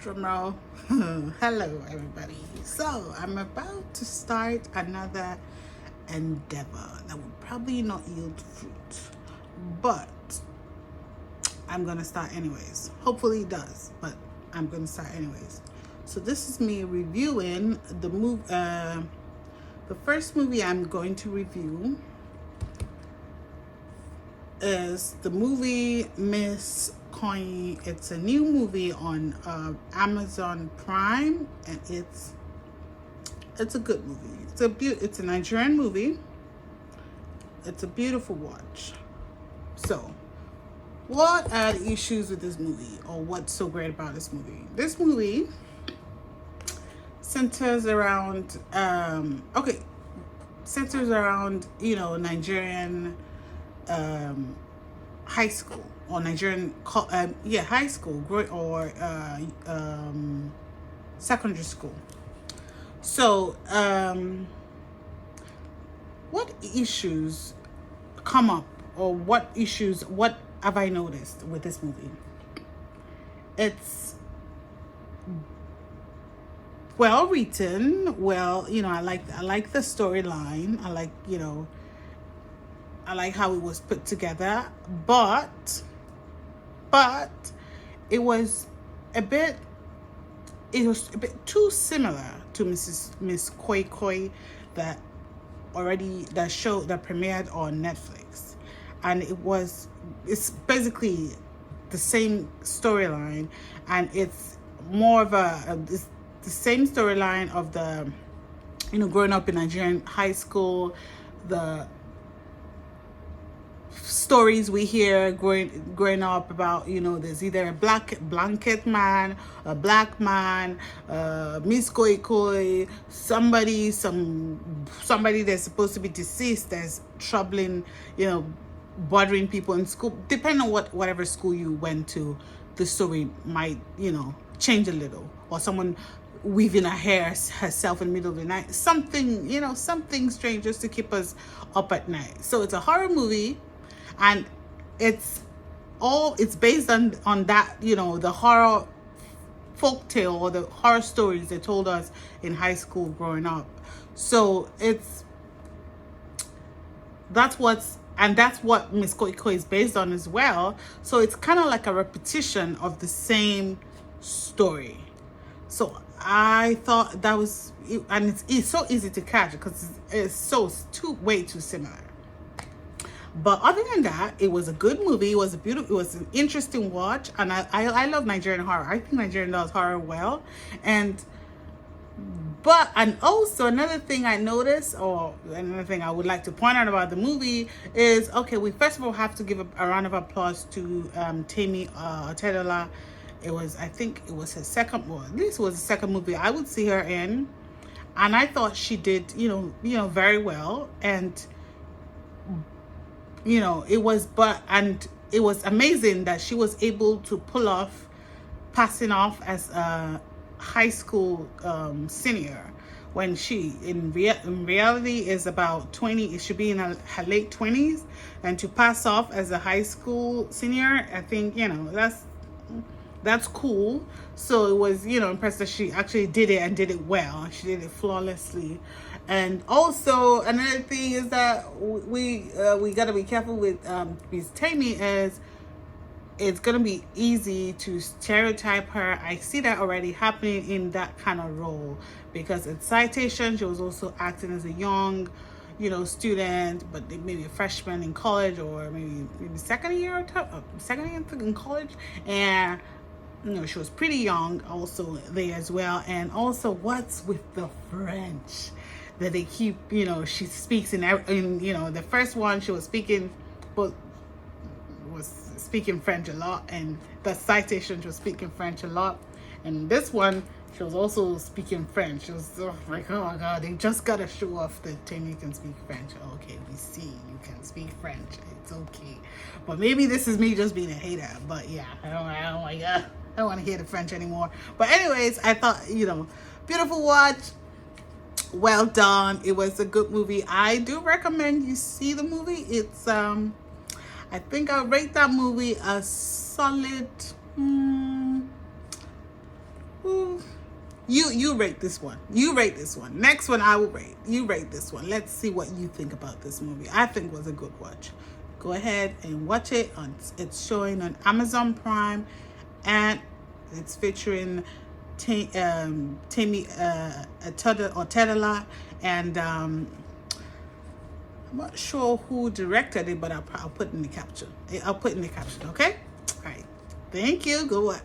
Drumroll. Hello, everybody. So, I'm about to start another endeavor that will probably not yield fruit, but I'm gonna start anyways. Hopefully, it does, but I'm gonna start anyways. So, this is me reviewing the movie. The first movie I'm going to review is the movie Ms Kanyin. It's a new movie on Amazon Prime, and it's a good movie. It's a Nigerian movie. It's a beautiful watch. So, what are the issues with this movie, or what's so great about this movie? This movie centers around Nigerian high school, or Nigerian high school or secondary school. So what issues come up, or what have I noticed with this movie? It's well written. I like the storyline. I like how it was put together, but it was a bit too similar to Miss Koi Koi that premiered on Netflix, and it's basically the same storyline, and it's more of it's the same storyline of the growing up in Nigerian high school, the stories we hear growing up about, there's either a blanket man, a black man, Miss Koi Koi, somebody that's supposed to be deceased, that's troubling, bothering people in school. Depending on whatever school you went to, the story might change a little, or someone weaving her hair herself in the middle of the night, something strange, just to keep us up at night. So it's a horror movie, and it's based on that, the horror folktale, or the horror stories they told us in high school growing up. So that's what Miss Koi Koi is based on as well. So it's kind of like a repetition of the same story. So I thought that was, and it's so easy to catch because it's way too similar. But other than that, it was a good movie. It was an interesting watch, and I love Nigerian horror. I think Nigerian does horror well, and also another thing I noticed, or another thing I would like to point out about the movie is, we first of all have to give a round of applause to Temi Otedola. I think it was her second, well, at least it was the second movie I would see her in, and I thought she did, very well, and it was amazing that she was able to pull off passing off as a high school senior, when she in reality is about 20. It should be in her late 20s, and to pass off as a high school senior, I think that's cool. So it was impressed that she actually did it, and did it well. She did it flawlessly. And also another thing is that we got to be careful with Ms. Tammy, is it's gonna be easy to stereotype her. I see that already happening in that kind of role, because in Citation she was also acting as a young student, but maybe a freshman in college, or maybe second year in college, and she was pretty young also there as well. And also, what's with the French that they keep, she speaks in the first one she was speaking French a lot, and the Citation she was speaking French a lot, and this one she was also speaking French. She was like, oh my god, they just gotta show off that Tammy can speak French. Okay, we see you can speak French, it's okay. But maybe this is me just being a hater, but yeah, I don't want to hear the French anymore. But anyways, I thought, beautiful watch, well done. It was a good movie. I do recommend you see the movie. It's I think I'll rate that movie a solid Ooh. You rate this one. You rate this one. Next one I will rate. You rate this one. Let's see what you think about this movie. I think it was a good watch. Go ahead and watch it. It's showing on Amazon Prime, and it's featuring Tammy Tedela, and I'm not sure who directed it, but I'll put in the caption. I'll put in the caption. Okay. All right. Thank you. Go watch.